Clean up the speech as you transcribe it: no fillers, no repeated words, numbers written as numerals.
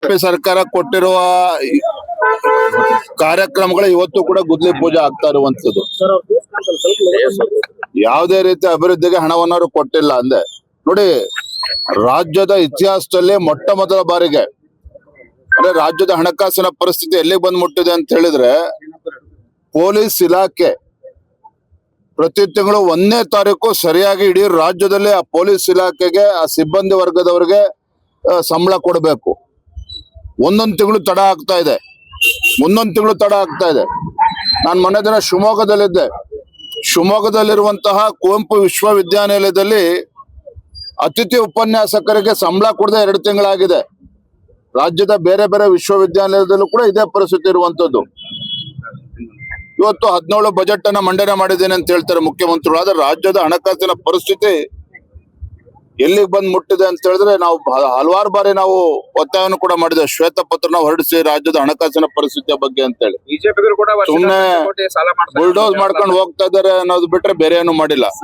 ಸರ್ಕಾರ ಕೊಟ್ಟಿರುವ ಕಾರ್ಯಕ್ರಮಗಳು ಇವತ್ತು ಕೂಡ ಗುದ್ಲಿ ಪೂಜೆ ಆಗ್ತಾ ಇರುವಂತದ್ದು. ಯಾವುದೇ ರೀತಿ ಅಭಿವೃದ್ಧಿಗೆ ಹಣವನ್ನಾರು ಕೊಟ್ಟಿಲ್ಲ ಅಂದೆ. ನೋಡಿ, ರಾಜ್ಯದ ಇತಿಹಾಸದಲ್ಲಿ ಮೊಟ್ಟ ಮೊದಲ ಬಾರಿಗೆ ಅಂದ್ರೆ ರಾಜ್ಯದ ಹಣಕಾಸಿನ ಪರಿಸ್ಥಿತಿ ಎಲ್ಲಿಗೆ ಬಂದ್ ಮುಟ್ಟಿದೆ ಅಂತ ಹೇಳಿದ್ರೆ, ಪೊಲೀಸ್ ಇಲಾಖೆ ಪ್ರತಿ ತಿಂಗಳು 1ನೇ ತಾರೀಕು ಸರಿಯಾಗಿ ಇಡೀ ರಾಜ್ಯದಲ್ಲಿ ಆ ಪೊಲೀಸ್ ಇಲಾಖೆಗೆ ಆ ಸಿಬ್ಬಂದಿ ವರ್ಗದವರಿಗೆ ಸಂಬಳ ಕೊಡಬೇಕು. ಒಂದೊಂದು ತಿಂಗಳು ತಡ ಆಗ್ತಾ ಇದೆ, ಮುಂದೊಂದು ತಿಂಗಳು ತಡ ಆಗ್ತಾ ಇದೆ. ನಾನು ಮೊನ್ನೆ ದಿನ ಶಿವಮೊಗ್ಗದಲ್ಲಿದ್ದೆ. ಶಿವಮೊಗ್ಗದಲ್ಲಿರುವಂತಹ ಕುವೆಂಪು ವಿಶ್ವವಿದ್ಯಾನಿಲಯದಲ್ಲಿ ಅತಿಥಿ ಉಪನ್ಯಾಸಕರಿಗೆ ಸಂಬಳ ಕೊಡದೆ 2 ತಿಂಗಳಾಗಿದೆ. ರಾಜ್ಯದ ಬೇರೆ ಬೇರೆ ವಿಶ್ವವಿದ್ಯಾನಿಲಯದಲ್ಲೂ ಕೂಡ ಇದೇ ಪರಿಸ್ಥಿತಿ ಇರುವಂತದ್ದು. ಇವತ್ತು 17 ಬಜೆಟ್ ಅನ್ನ ಮಂಡನೆ ಮಾಡಿದ್ದೇನೆ ಅಂತ ಹೇಳ್ತಾರೆ ಮುಖ್ಯಮಂತ್ರಿಗಳು. ಆದ್ರೆ ರಾಜ್ಯದ ಹಣಕಾಸಿನ ಪರಿಸ್ಥಿತಿ ಎಲ್ಲಿಗೆ ಬಂದ್ ಮುಟ್ಟಿದೆ ಅಂತ ಹೇಳಿದ್ರೆ, ನಾವು ಹಲವಾರು ಬಾರಿ ನಾವು ಒತ್ತಾಯವನ್ನು ಕೂಡ ಮಾಡಿದ್ದೇವೆ, ಶ್ವೇತ ಪತ್ರನ ಹೊರಡಿಸಿ ರಾಜ್ಯದ ಹಣಕಾಸಿನ ಪರಿಸ್ಥಿತಿಯ ಬಗ್ಗೆ ಅಂತ ಹೇಳಿ. ಸುಮ್ಮನೆ ಬುಲ್ಡೋಸ್ ಮಾಡ್ಕೊಂಡು ಹೋಗ್ತಾ ಇದಾರೆ ಅನ್ನೋದು ಬಿಟ್ರೆ ಬೇರೆ ಏನು ಮಾಡಿಲ್ಲ.